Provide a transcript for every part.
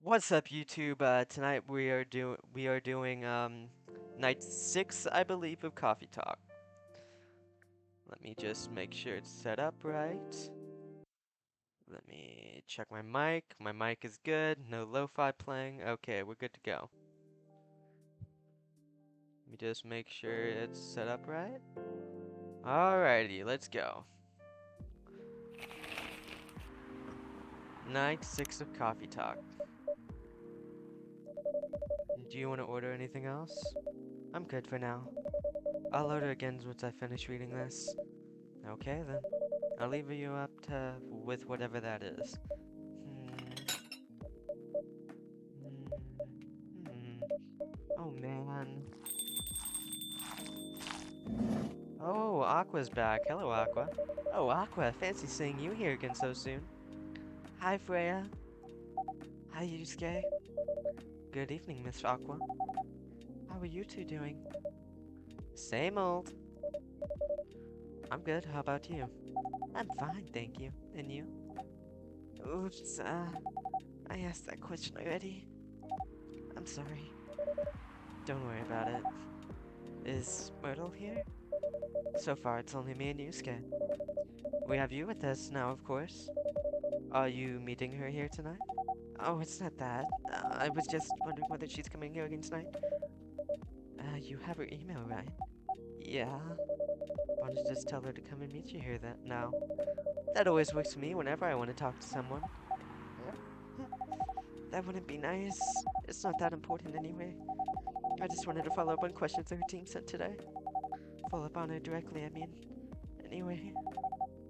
What's up, YouTube? Tonight we are doing night 6, I believe, of Coffee Talk. Let me just make sure it's set up right. Let me check my mic. My mic is good. No lo-fi playing. Okay, we're good to go. Let me just make sure it's set up right. Alrighty, let's go. Night 6 of Coffee Talk. Do you want to order anything else? I'm good for now. I'll order again once I finish reading this. Okay then. I'll leave you up to with whatever that is. Hmm. Hmm. Oh man. Oh, Aqua's back. Hello, Aqua. Oh, Aqua, fancy seeing you here again so soon. Hi, Freya. Hi, Yusuke. Good evening, Miss Aqua. How are you two doing? Same old. I'm good. How about you? I'm fine, thank you. And you? Oops, I asked that question already. I'm sorry. Don't worry about it. Is Myrtle here? So far, it's only me and Yusuke. We have you with us now, of course. Are you meeting her here tonight? Oh, it's not that. I was just wondering whether she's coming here again tonight. You have her email, right? Yeah. Why don't you just tell her to come and meet you here that now? That always works for me whenever I want to talk to someone. That wouldn't be nice. It's not that important anyway. I just wanted to follow up on questions that her team sent today. Follow up on her directly, I mean. Anyway,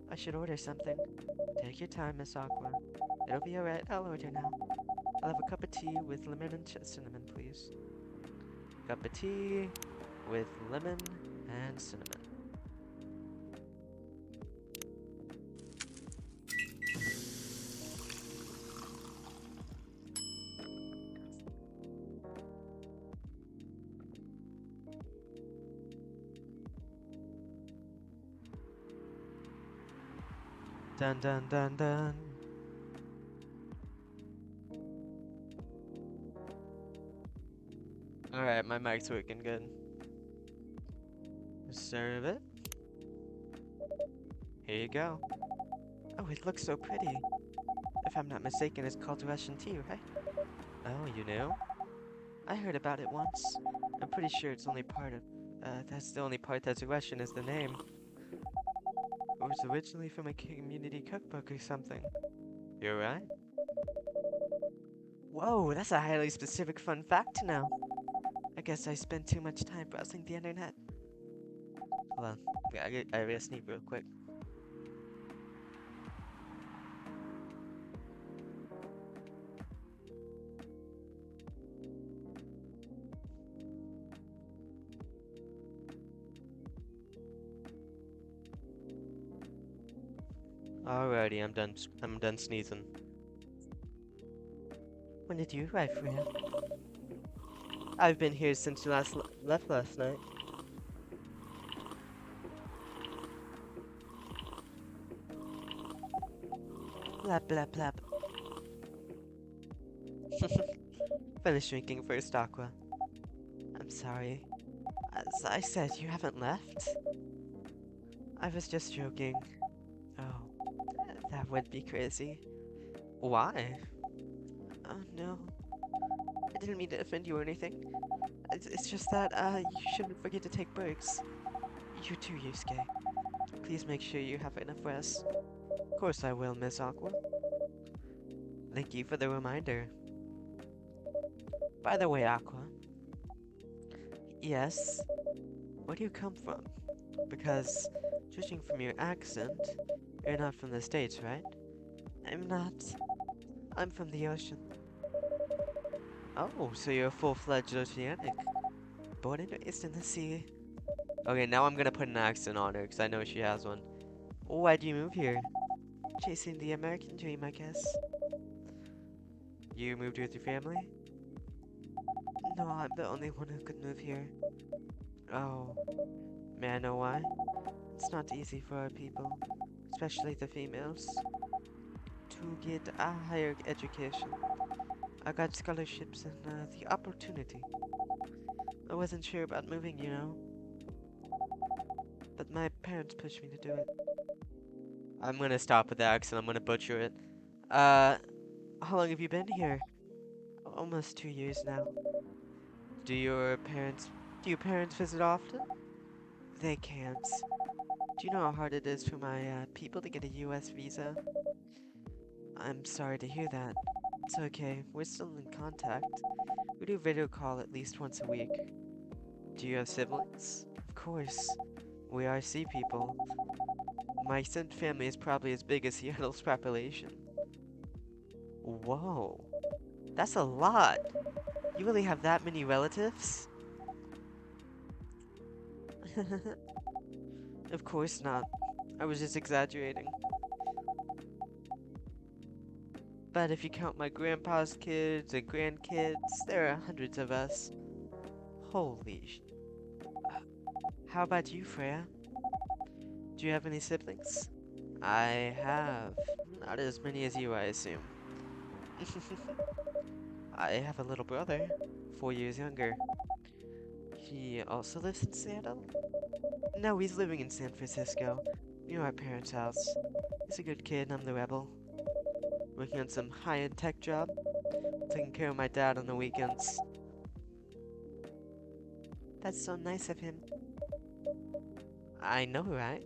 I should order something. Take your time, Miss Aqua. It'll be alright, I'll order now. I'll have a cup of tea with lemon and cinnamon, please. Cup of tea with lemon and cinnamon. Dun dun dun dun. Alright, my mic's working good. Serve it. Here you go. Oh, it looks so pretty. If I'm not mistaken, it's called Russian tea, right? Oh, you know? I heard about it once. I'm pretty sure it's only part of, that's the only part that's Russian is the name. It was originally from a community cookbook or something. You're right. Whoa, that's a highly specific fun fact to know. I guess I spend too much time browsing the internet. Hold on, I gotta sneeze real quick. Alrighty, I'm done sneezing. When did you arrive, Freya? I've been here since you left last night. Blab blab blab. Finish drinking first, Aqua. I'm sorry. As I said, you haven't left? I was just joking. Oh, that would be crazy. Why? Oh no. I didn't mean to offend you or anything. It's just that, you shouldn't forget to take breaks. You too, Yusuke. Please make sure you have enough rest. Of course I will, Miss Aqua. Thank you for the reminder. By the way, Aqua. Yes? Where do you come from? Because, judging from your accent, you're not from the States, right? I'm not. I'm from the ocean. Oh, so you're a full-fledged oceanic. Born and raised in the sea. Okay, now I'm gonna put an accent on her, because I know she has one. Why'd you move here? Chasing the American dream, I guess. You moved here with your family? No, I'm the only one who could move here. Oh, may I know why? It's not easy for our people, especially the females, to get a higher education. I got scholarships and the opportunity. I wasn't sure about moving, you know, but my parents pushed me to do it. I'm gonna stop with the accent, I'm gonna butcher it. Uh, how long have you been here? Almost 2 years now. Do your parents, do your parents visit often? They can't. Do you know how hard it is for my people to get a US visa? I'm sorry to hear that. It's okay, we're still in contact. We do video call at least once a week. Do you have siblings? Of course. We are sea people. My extended family is probably as big as Seattle's population. Whoa. That's a lot. You really have that many relatives? Of course not. I was just exaggerating. But if you count my grandpa's kids and grandkids, there are hundreds of us. Holy sh... How about you, Freya? Do you have any siblings? I have. Not as many as you, I assume. I have a little brother, 4 years younger. He also lives in Seattle? No, he's living in San Francisco, near our parents' house. He's a good kid, I'm the rebel. Working on some high-end tech job, taking care of my dad on the weekends. That's so nice of him. I know, right?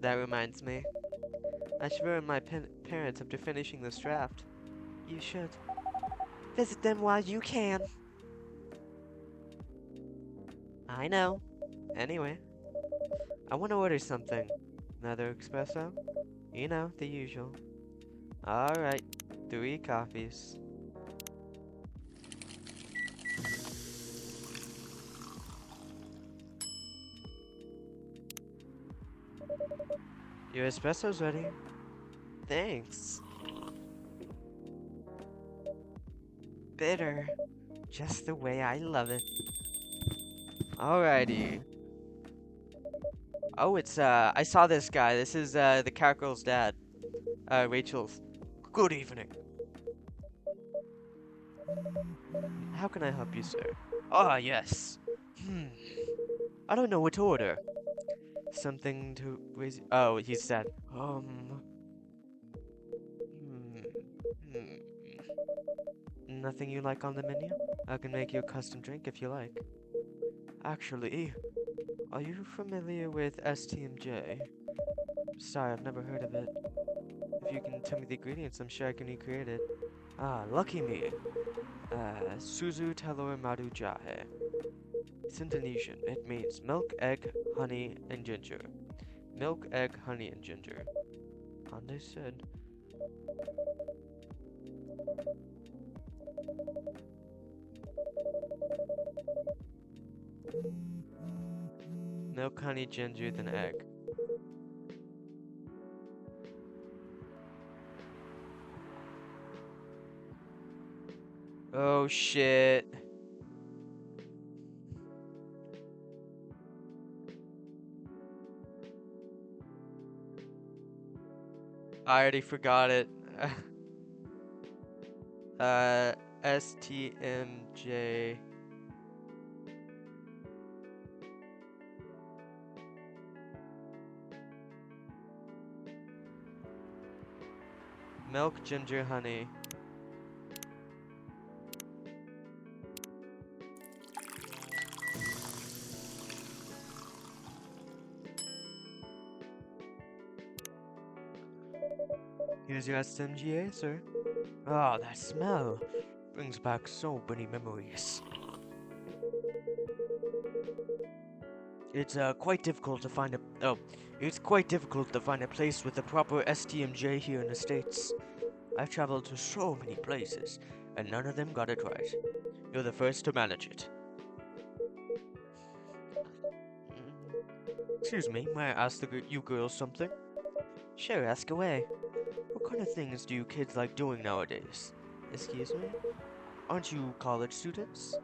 That reminds me. I should visit my parents after finishing this draft. You should. Visit them while you can. I know. Anyway, I want to order something. Another espresso? You know, the usual. Alright, 3 coffees. Your espresso's ready. Thanks. Bitter. Just the way I love it. Alrighty. Oh, it's, I saw this guy. This is, the cat girl's dad. Rachel's. Good evening. How can I help you, sir? Ah, yes. I don't know what to order. Something to raise... Oh, he said, hmm, hmm. Nothing you like on the menu? I can make you a custom drink if you like. Actually, are you familiar with STMJ? Sorry, I've never heard of it. If you can tell me the ingredients, I'm sure I can recreate it. Ah, lucky me. Suzu Telur Madu Jahe. It's Indonesian. It means milk, egg, honey, and ginger. Milk, egg, honey, and ginger. Understood. Milk, honey, ginger, then egg. Oh shit. I already forgot it. STMJ. Milk, ginger, honey. Here's your SMGA, sir. Oh, that smell brings back so many memories. It's quite difficult to find it's quite difficult to find a place with the proper STMJ here in the States. I've traveled to so many places, and none of them got it right. You're the first to manage it. Excuse me, may I ask you girls something? Sure, ask away. What kind of things do you kids like doing nowadays? Excuse me? Aren't you college students?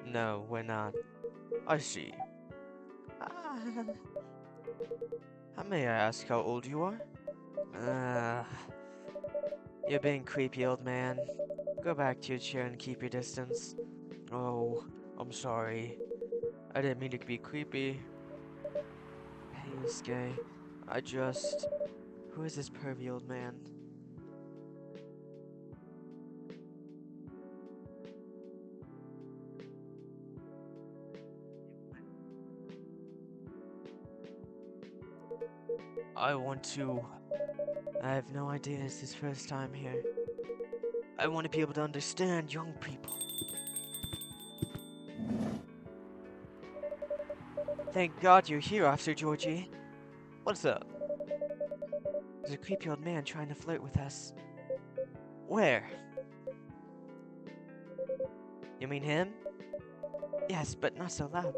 No, we're not. I see. Ah, may I ask how old you are? You're being creepy, old man. Go back to your chair and keep your distance. Oh, I'm sorry. I didn't mean to be creepy. Hey, Yusuke. I just... Who is this pervy old man? I want to... I have no idea, it's his first time here. I want to be able to understand young people. Thank God you're here, Officer Georgie. What's up? There's a creepy old man trying to flirt with us. Where? You mean him? Yes, but not so loud.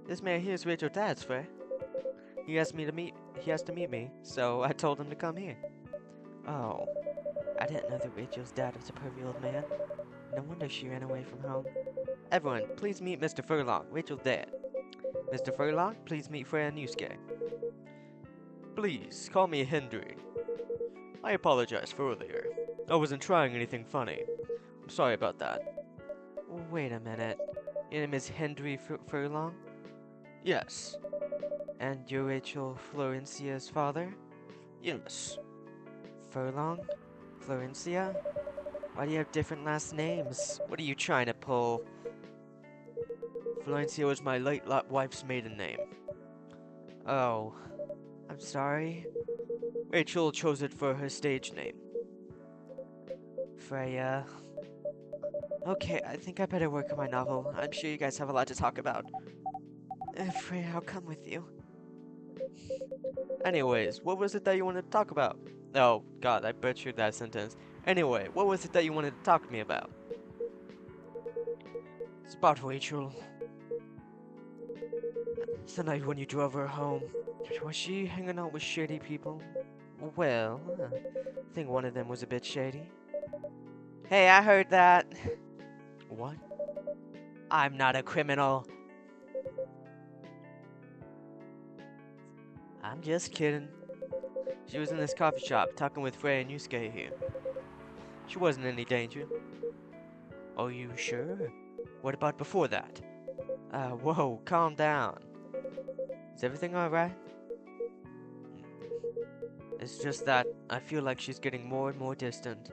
This man here is Rachel Dad's friend. He has to meet me, so I told him to come here. Oh, I didn't know that Rachel's dad was a pervy old man. No wonder she ran away from home. Everyone, please meet Mr. Furlong, Rachel's dad. Mr. Furlong, please meet Freya and Yusuke. Please, call me Hendry. I apologize for earlier. I wasn't trying anything funny. I'm sorry about that. Wait a minute. Your name is Hendry Furlong? Yes. And you're Rachel Florencia's father? Yes. Furlong? Florencia? Why do you have different last names? What are you trying to pull? Florencia was my late wife's maiden name. Oh. I'm sorry. Rachel chose it for her stage name. Freya. Okay, I think I better work on my novel. I'm sure you guys have a lot to talk about. Freya, I'll come with you. Anyways, what was it that you wanted to talk about? Oh, God, I butchered that sentence. Anyway, what was it that you wanted to talk to me about? It's about Rachel. The night when you drove her home. Was she hanging out with shady people? Well, I think one of them was a bit shady. Hey, I heard that. What? I'm not a criminal. I'm just kidding. She was in this coffee shop talking with Freya and Yusuke here. She wasn't in any danger. Are you sure? What about before that? Whoa, calm down. Is everything alright? It's just that I feel like she's getting more and more distant.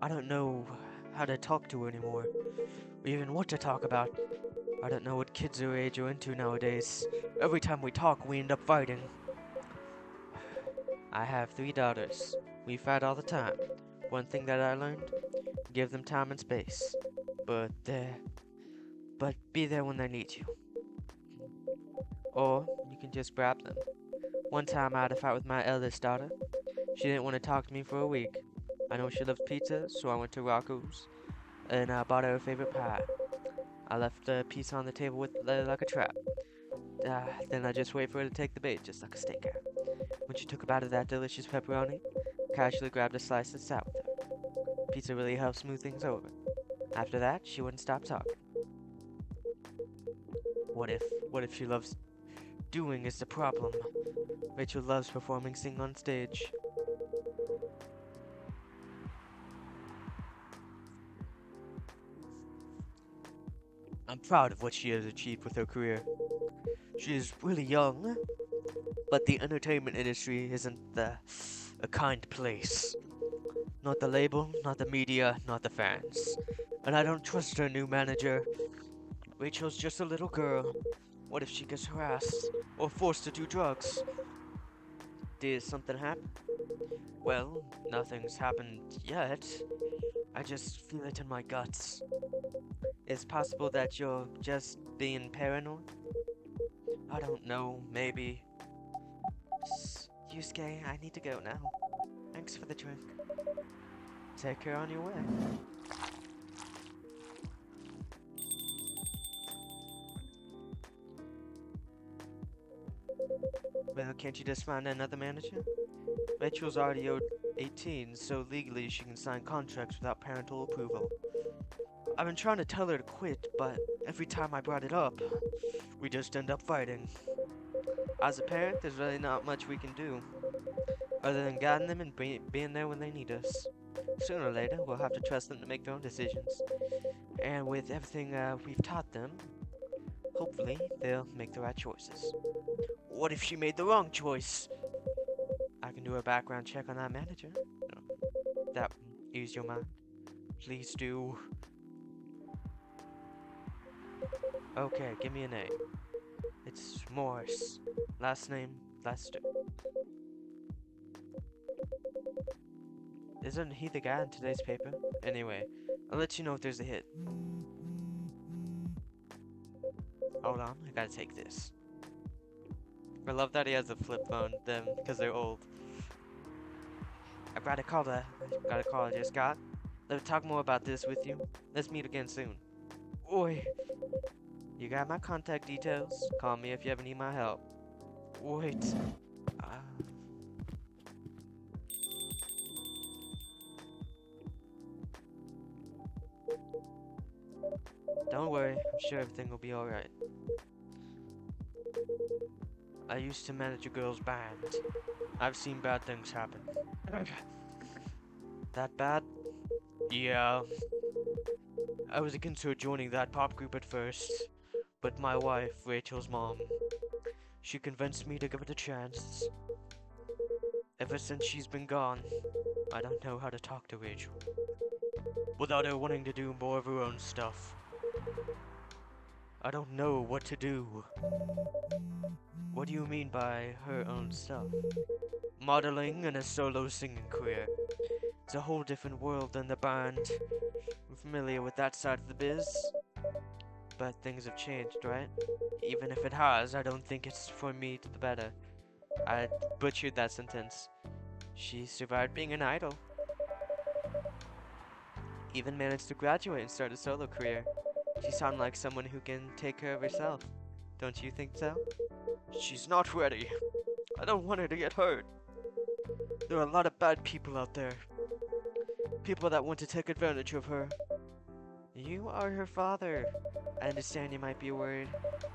I don't know how to talk to her anymore, or even what to talk about. I don't know what kids her age are into nowadays. Every time we talk, we end up fighting. I have 3 daughters. We fight all the time. One thing that I learned, give them time and space. But be there when they need you. Or you can just grab them. One time I had a fight with my eldest daughter. She didn't want to talk to me for a week. I know she loves pizza, so I went to Rocco's and I bought her a favorite pie. I left the piece on the table with like a trap. Then I just wait for her to take the bait, just like a stakeout. When she took a bite of that delicious pepperoni, casually grabbed a slice and sat with her. Pizza really helps smooth things over. After that, she wouldn't stop talking. What if she loves doing is the problem? Rachel loves performing singing on stage. I'm proud of what she has achieved with her career. She is really young, but the entertainment industry isn't a kind place. Not the label, not the media, not the fans. And I don't trust her new manager. Rachel's just a little girl. What if she gets harassed or forced to do drugs? Did something happen? Well, nothing's happened yet. I just feel it in my guts. It's possible that you're just being paranoid? I don't know, maybe. Yusuke, I need to go now. Thanks for the drink. Take care on your way. Well, can't you just find another manager? Rachel's already owed 18, so legally she can sign contracts without parental approval. I've been trying to tell her to quit, but every time I brought it up, we just end up fighting. As a parent, there's really not much we can do. other than guiding them and being there when they need us. Sooner or later, we'll have to trust them to make their own decisions. And with everything we've taught them, hopefully they'll make the right choices. What if she made the wrong choice? I can do a background check on that manager. That ease your mind. Please do. Okay, give me a name. It's Morris. Last name, Lester. Isn't he the guy in today's paper? Anyway, I'll let you know if there's a hit. Hold on, I gotta take this. I love that he has a flip phone, them, because they're old. I got a call I just got. Let me talk more about this with you. Let's meet again soon. Oi. You got my contact details. Call me if you ever need my help. Wait. Don't worry, I'm sure everything will be alright. I used to manage a girl's band. I've seen bad things happen. That bad? Yeah. I was against her joining that pop group at first, but my wife, Rachel's mom, she convinced me to give it a chance. Ever since she's been gone, I don't know how to talk to Rachel without her wanting to do more of her own stuff. I don't know what to do. What do you mean by her own stuff? Modeling and a solo singing career. It's a whole different world than the band. I'm familiar with that side of the biz. But things have changed, right? Even if it has, I don't think it's for me to the better. I butchered that sentence. She survived being an idol. Even managed to graduate and start a solo career. She sounds like someone who can take care of herself. Don't you think so? She's not ready. I don't want her to get hurt. There are a lot of bad people out there. People that want to take advantage of her. You are her father. I understand you might be worried.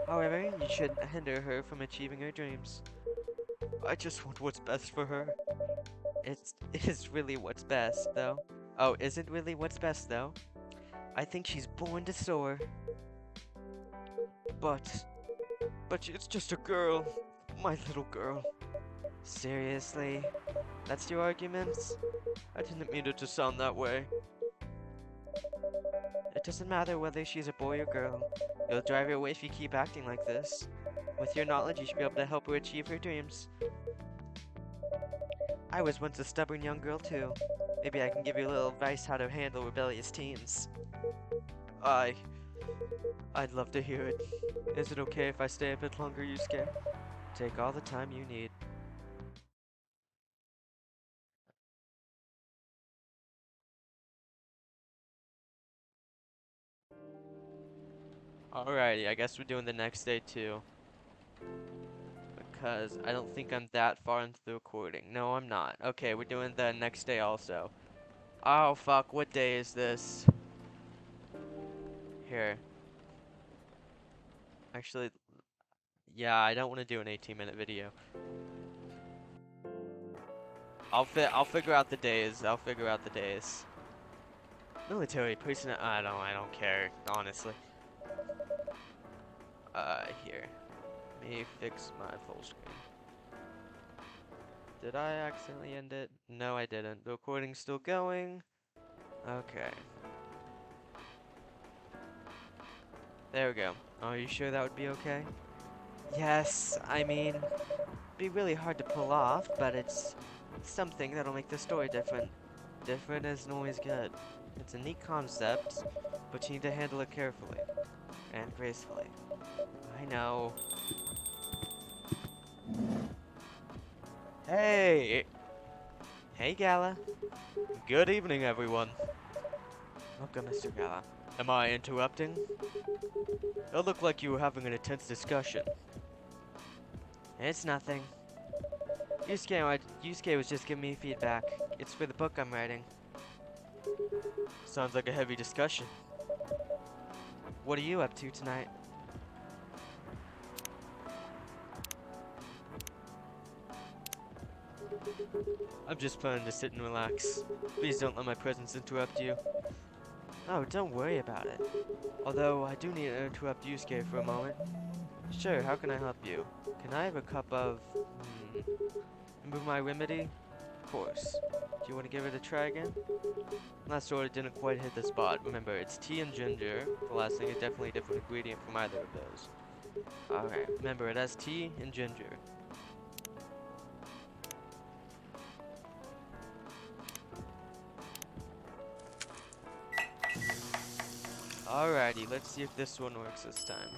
However, you shouldn't hinder her from achieving her dreams. I just want what's best for her. It is really what's best, though. Oh, is it really what's best, though? I think she's born to soar. But it's just a girl. My little girl. Seriously? That's your arguments? I didn't mean it to sound that way. It doesn't matter whether she's a boy or girl. You'll drive her away if you keep acting like this. With your knowledge, you should be able to help her achieve her dreams. I was once a stubborn young girl too. Maybe I can give you a little advice how to handle rebellious teens. I'd love to hear it. Is it okay if I stay a bit longer, Yusuke? Take all the time you need. Alrighty, I guess we're doing the next day too. Because I don't think I'm that far into the recording. No, I'm not. Okay, we're doing the next day also. Oh, fuck, what day is this? Here. Actually, yeah, I don't want to do an 18-minute video. I'll figure out the days. I'll figure out the days. Military personnel. I don't care, honestly. Here. Let me fix my full screen. Did I accidentally end it? No, I didn't. The recording's still going. Okay. There we go. Are you sure that would be okay? Yes, I mean, it'd be really hard to pull off, but it's something that'll make the story different. Different isn't always good. It's a neat concept, but you need to handle it carefully and gracefully. I know. Hey! Hey, Gala. Good evening, everyone. Welcome, Mr. Gala. Am I interrupting? It looked like you were having an intense discussion. It's nothing. Yusuke was just giving me feedback. It's for the book I'm writing. Sounds like a heavy discussion. What are you up to tonight? I'm just planning to sit and relax. Please don't let my presence interrupt you. Oh, don't worry about it. Although, I do need to interrupt Yusuke for a moment. Sure, how can I help you? Can I have a cup of... remember my remedy? Of course. Do you want to give it a try again? Last order didn't quite hit the spot. Remember, it's tea and ginger. The last thing is definitely a different ingredient from either of those. Alright, remember, it has tea and ginger. Alrighty, let's see if this one works this time.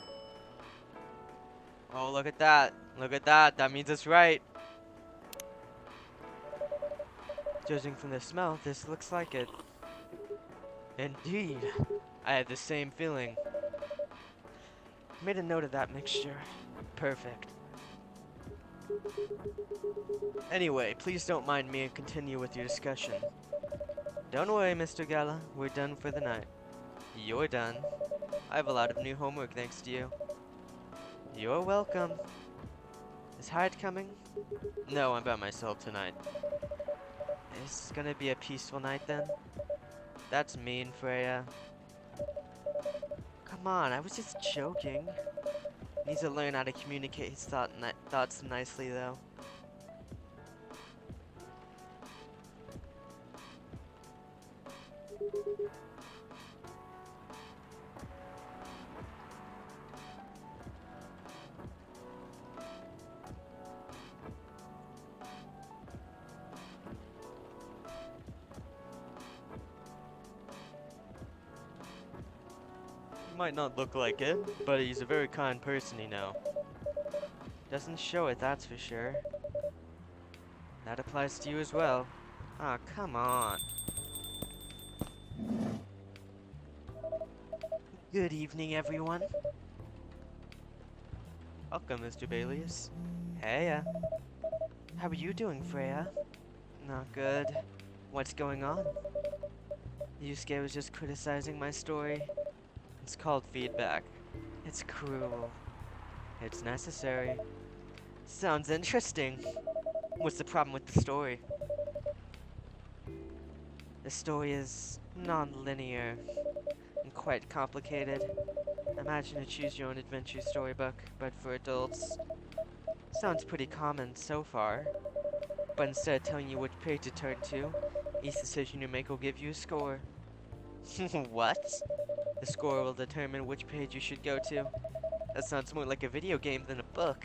Oh, look at that. Look at that. That means it's right. Judging from the smell, this looks like it. Indeed. I had the same feeling. Made a note of that mixture. Perfect. Anyway, please don't mind me and continue with your discussion. Don't worry, Mr. Gala. We're done for the night. You're done. I have a lot of new homework thanks to you. You're welcome. Is Hyde coming? No, I'm by myself tonight. It's gonna be a peaceful night then? That's mean, Freya. Come on, I was just joking. Needs to learn how to communicate his thoughts nicely though. Might not look like it, but he's a very kind person, you know. Doesn't show it, that's for sure. That applies to you as well. Ah, come on. Good evening, everyone. Welcome, Mr. Baelius. Heya. How are you doing, Freya? Not good. What's going on? Yusuke was just criticizing my story. It's called feedback. It's cruel. It's necessary. Sounds interesting. What's the problem with the story? The story is non-linear and quite complicated. Imagine a choose-your-own-adventure storybook, but for adults. Sounds pretty common so far. But instead of telling you which page to turn to, each decision you make will give you a score. What? The score will determine which page you should go to. That sounds more like a video game than a book.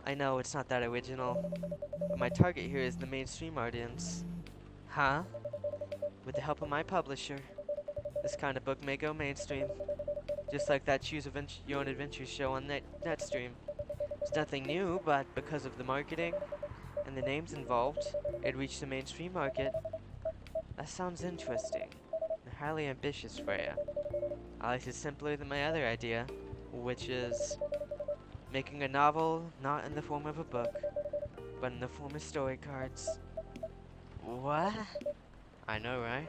I know, it's not that original. But my target here is the mainstream audience. Huh? With the help of my publisher, this kind of book may go mainstream. Just like that Choose Your Own Adventure show on Netstream. It's nothing new, but because of the marketing and the names involved, it reached the mainstream market. That sounds interesting. And highly ambitious, Freya. I like it simpler than my other idea, which is making a novel not in the form of a book, but in the form of story cards. What? I know, right?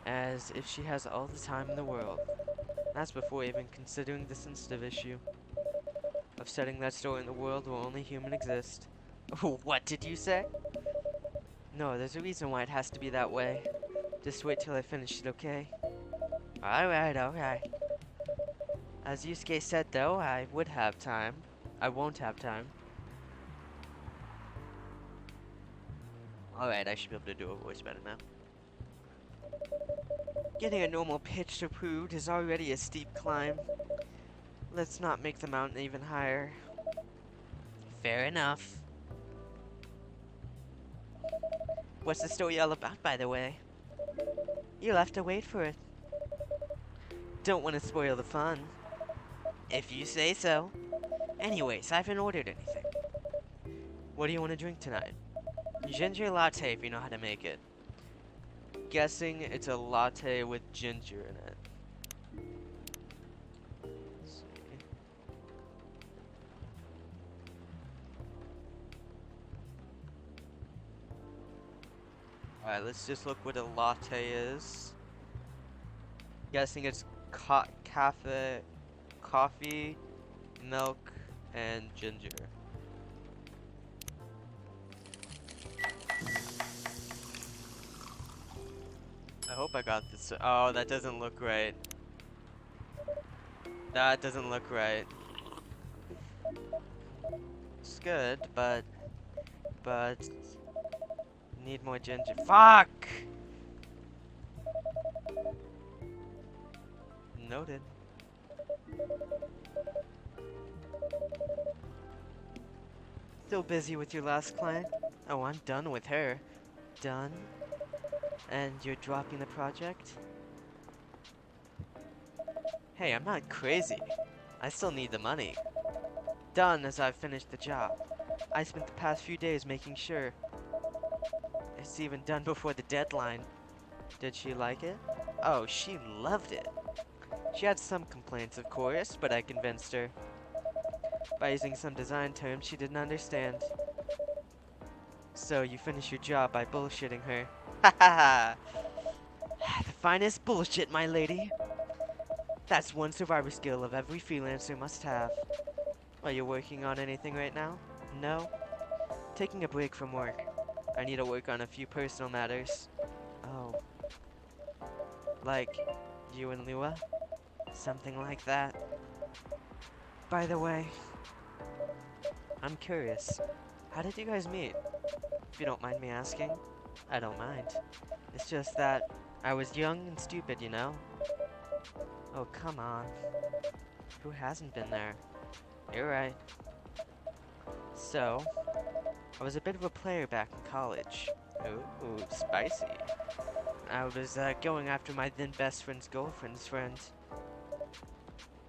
As if she has all the time in the world. That's before even considering the sensitive issue of setting that story in the world where only humans exist. What did you say? No, there's a reason why it has to be that way. Just wait till I finish it, okay? Alright, alright. As Yusuke said though, I would have time. I won't have time. Alright, I should be able to do a voice better now. Getting a normal pitch approved is already a steep climb. Let's not make the mountain even higher. Fair enough. What's the story all about, by the way? You'll have to wait for it. Don't want to spoil the fun. If you say so. Anyways, I haven't ordered anything. What do you want to drink tonight? Ginger latte if you know how to make it. Guessing it's a latte with ginger in it. Let's see. Alright, let's just look what a latte is. Guessing it's coffee, milk, and ginger. I hope I got this. Oh, that doesn't look right. That doesn't look right. It's good, but need more ginger. Fuck! Noted. Still busy with your last client? Oh, I'm done with her. Done? And you're dropping the project? Hey, I'm not crazy. I still need the money. Done as I've finished the job. I spent the past few days making sure it's even done before the deadline. Did she like it? Oh, she loved it. She had some complaints, of course, but I convinced her. By using some design terms she didn't understand. So you finish your job by bullshitting her. Ha ha ha! The finest bullshit, my lady. That's one survivor skill of every freelancer must have. Are you working on anything right now? No? Taking a break from work. I need to work on a few personal matters. Oh. Like, you and Lua? Something like that. By the way, I'm curious. How did you guys meet? If you don't mind me asking. I don't mind. It's just that I was young and stupid, you know? Oh, come on. Who hasn't been there? You're right. So, I was a bit of a player back in college. Ooh, spicy. I was going after my then best friend's girlfriend's friend.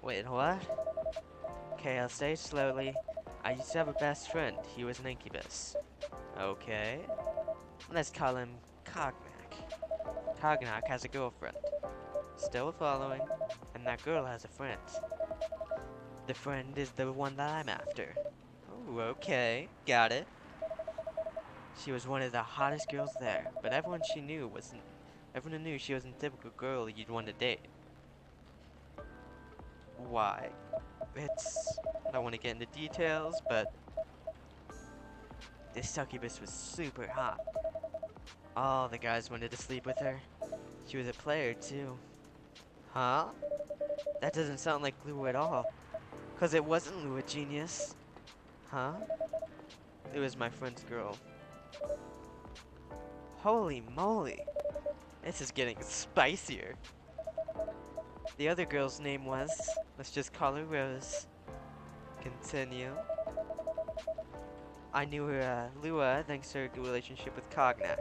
Wait, what? Okay, I'll say it slowly. I used to have a best friend. He was an incubus. Okay. Let's call him Cognac. Cognac has a girlfriend. Still following. And that girl has a friend. The friend is the one that I'm after. Oh, okay. Got it. She was one of the hottest girls there, but everyone knew she wasn't the typical girl you'd want to date. Why? I don't want to get into details, but this succubus was super hot. All the guys wanted to sleep with her. She was a player, too. Huh? That doesn't sound like Lua at all. 'Cause it wasn't Lua, genius. Huh? It was my friend's girl. Holy moly. This is getting spicier. The other girl's name was, let's just call her Rose. Continue. I knew her, Lua, thanks to her good relationship with Cognac.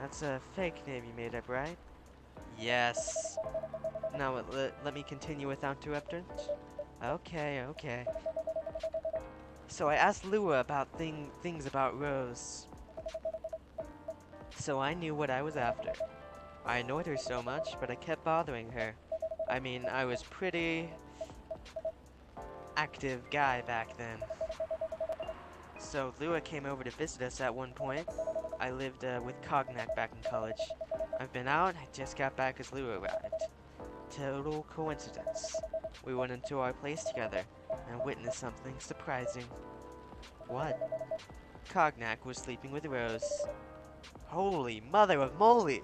That's a fake name you made up, right? Yes. Now let me continue without interruptions. Okay. So I asked Lua about things about Rose. So I knew what I was after. I annoyed her so much, but I kept bothering her. I mean, I was pretty active guy back then. So Lua came over to visit us at one point. I lived with Cognac back in college. I've been out, I just got back as Lua arrived. Total coincidence. We went into our place together and witnessed something surprising. What? Cognac was sleeping with Rose. Holy mother of moly!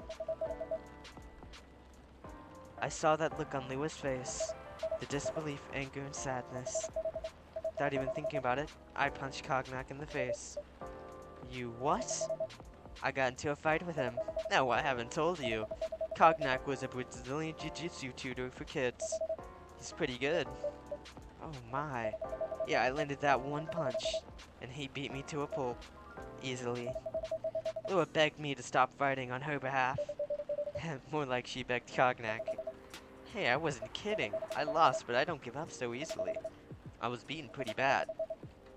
I saw that look on Lua's face. The disbelief, anger, and sadness. Without even thinking about it, I punched Cognac in the face. You what? I got into a fight with him. No, I haven't told you. Cognac was a Brazilian Jiu-Jitsu tutor for kids. He's pretty good. Oh my. Yeah, I landed that one punch, and he beat me to a pulp. Easily. Lua begged me to stop fighting on her behalf. More like she begged Cognac. Hey, I wasn't kidding. I lost, but I don't give up so easily. I was beaten pretty bad.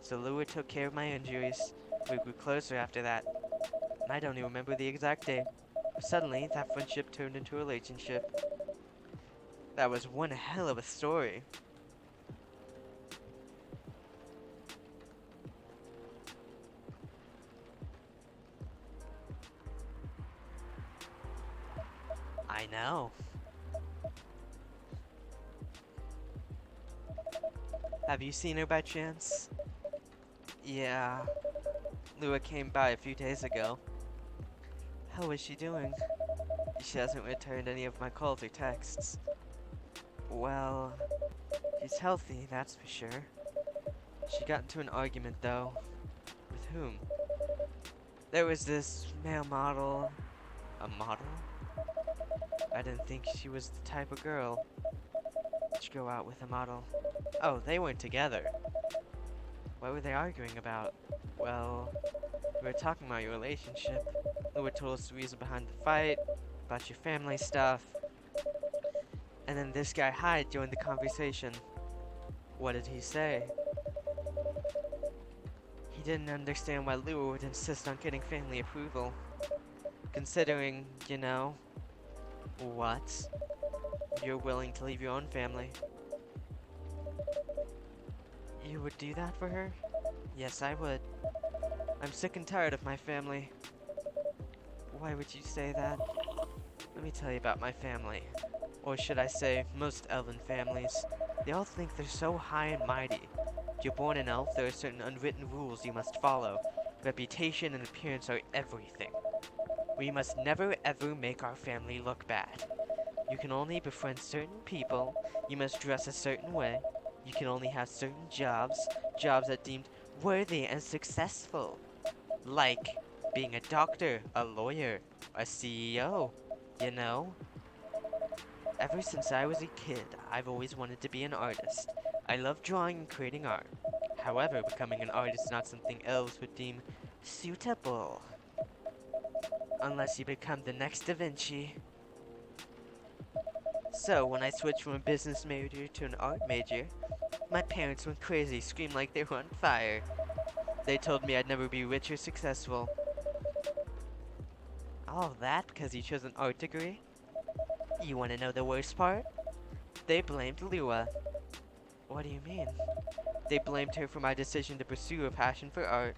So Lua took care of my injuries. We grew closer after that. And I don't even remember the exact day. But suddenly, that friendship turned into a relationship. That was one hell of a story. I know. Have you seen her by chance? Yeah. Lua came by a few days ago. How is she doing? She hasn't returned any of my calls or texts. Well, she's healthy, that's for sure. She got into an argument, though. With whom? There was this male model. A model? I didn't think she was the type of girl to go out with a model. Oh, they weren't together. What were they arguing about? Well, we were talking about your relationship. Lua told us the reason behind the fight, about your family stuff. And then this guy Hyde joined the conversation. What did he say? He didn't understand why Lua would insist on getting family approval. Considering, you know, what? You're willing to leave your own family. You would do that for her? Yes, I would. I'm sick and tired of my family. Why would you say that? Let me tell you about my family. Or should I say, most elven families. They all think they're so high and mighty. If you're born an elf, there are certain unwritten rules you must follow. Reputation and appearance are everything. We must never ever make our family look bad. You can only befriend certain people, you must dress a certain way, you can only have certain jobs, jobs that deemed worthy and successful. Like being a doctor, a lawyer, a CEO, you know? Ever since I was a kid, I've always wanted to be an artist. I love drawing and creating art. However, becoming an artist is not something elves would deem suitable. Unless you become the next Da Vinci. So, when I switched from a business major to an art major, my parents went crazy, screamed like they were on fire. They told me I'd never be rich or successful. All that because you chose an art degree? You want to know the worst part? They blamed Lua. What do you mean? They blamed her for my decision to pursue a passion for art.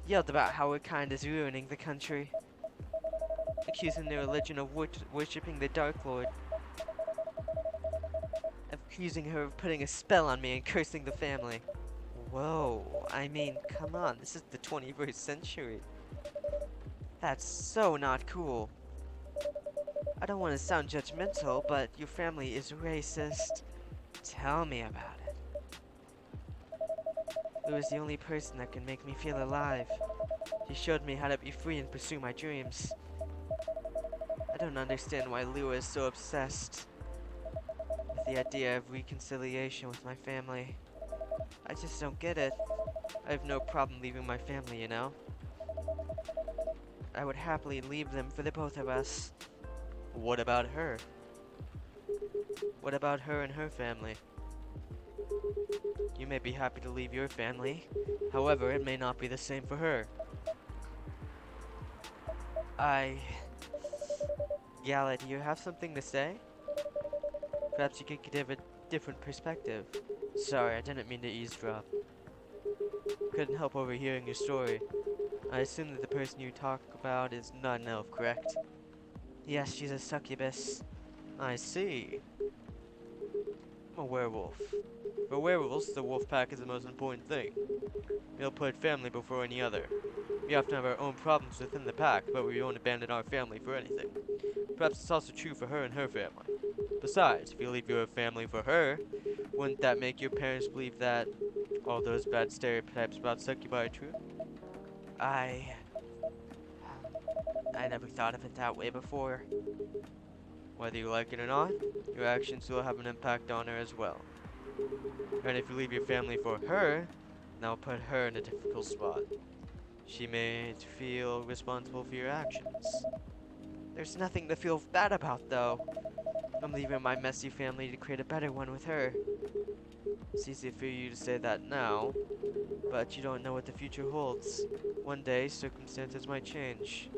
Yelled about how her kind is ruining the country. Accusing the religion of worshipping the Dark Lord. Accusing her of putting a spell on me and cursing the family. Whoa, I mean, come on, this is the 21st century. That's so not cool. I don't want to sound judgmental, but your family is racist. Tell me about it. Lua is the only person that can make me feel alive. She showed me how to be free and pursue my dreams. I don't understand why Lua is so obsessed with the idea of reconciliation with my family. I just don't get it. I have no problem leaving my family, you know? I would happily leave them for the both of us. What about her? What about her and her family? You may be happy to leave your family. However, it may not be the same for her. Gala, do you have something to say? Perhaps you could give a different perspective. Sorry, I didn't mean to eavesdrop. Couldn't help overhearing your story. I assume that the person you talk about is not an elf, correct? Yes, she's a succubus. I see. I'm a werewolf. For werewolves, the wolf pack is the most important thing. We'll put family before any other. We often have our own problems within the pack, but we won't abandon our family for anything. Perhaps it's also true for her and her family. Besides, if you leave your family for her, wouldn't that make your parents believe that all those bad stereotypes about succubi are true? I never thought of it that way before. Whether you like it or not, your actions will have an impact on her as well. And if you leave your family for her, that will put her in a difficult spot. She may feel responsible for your actions. There's nothing to feel bad about, though. I'm leaving my messy family to create a better one with her. It's easy for you to say that now, but you don't know what the future holds. One day, circumstances might change.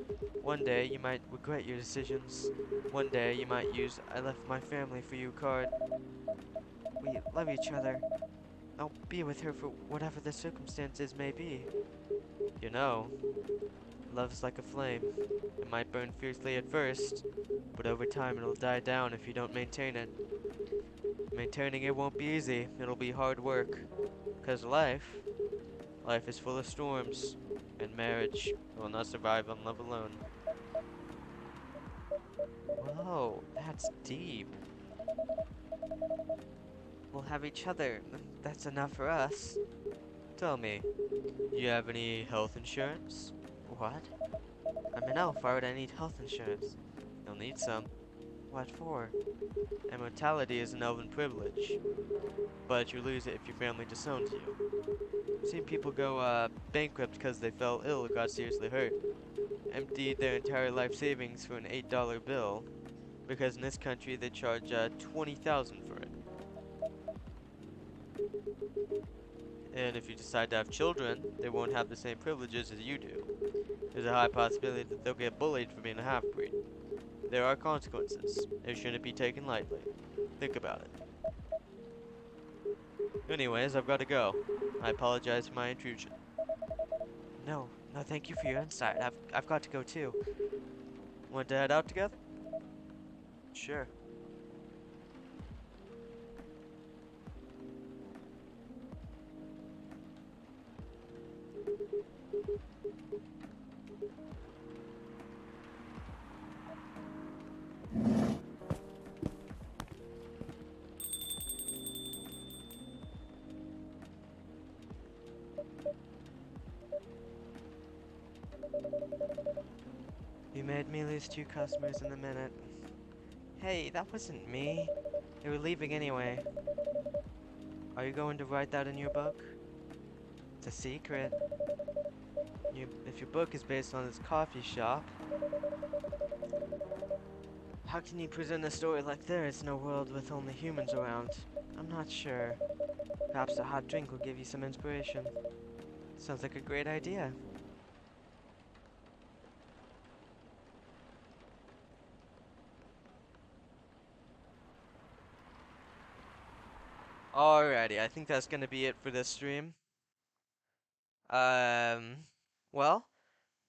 One day, you might regret your decisions. One day, you might use "I left my family for you" card. We love each other. I'll be with her for whatever the circumstances may be. You know, love's like a flame. It might burn fiercely at first, but over time it'll die down if you don't maintain it. Maintaining it won't be easy. It'll be hard work. 'Cause life is full of storms, and marriage will not survive on love alone. Whoa, that's deep. We'll have each other. That's enough for us. Tell me, you have any health insurance? What? I'm an elf. Why would I need health insurance? You'll need some. What for? Immortality is an elven privilege, but you lose it if your family disowns you. I've seen people go bankrupt because they fell ill or got seriously hurt. Emptied their entire life savings for an $8 bill, because in this country they charge 20,000 for it. And if you decide to have children, they won't have the same privileges as you do. There's a high possibility that they'll get bullied for being a half-breed. There are consequences. They shouldn't be taken lightly. Think about it. Anyways, I've got to go. I apologize for my intrusion. No, no, thank you for your insight. I've got to go too. Want to head out together? Sure. You made me lose 2 customers in a minute. Hey, that wasn't me. They were leaving anyway. Are you going to write that in your book? It's a secret. If your book is based on this coffee shop, how can you present a story like there is in a world with only humans around? I'm not sure. Perhaps a hot drink will give you some inspiration. Sounds like a great idea. Alrighty, I think that's gonna be it for this stream. Um, well,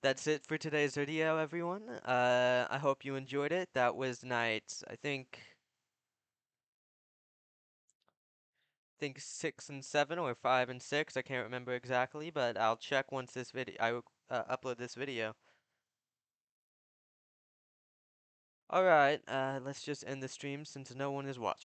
that's it for today's video, everyone. I hope you enjoyed it. That was night, I think 6 and 7 or 5 and 6. I can't remember exactly, but I'll check once this video upload this video. Alright, let's just end the stream since no one is watching.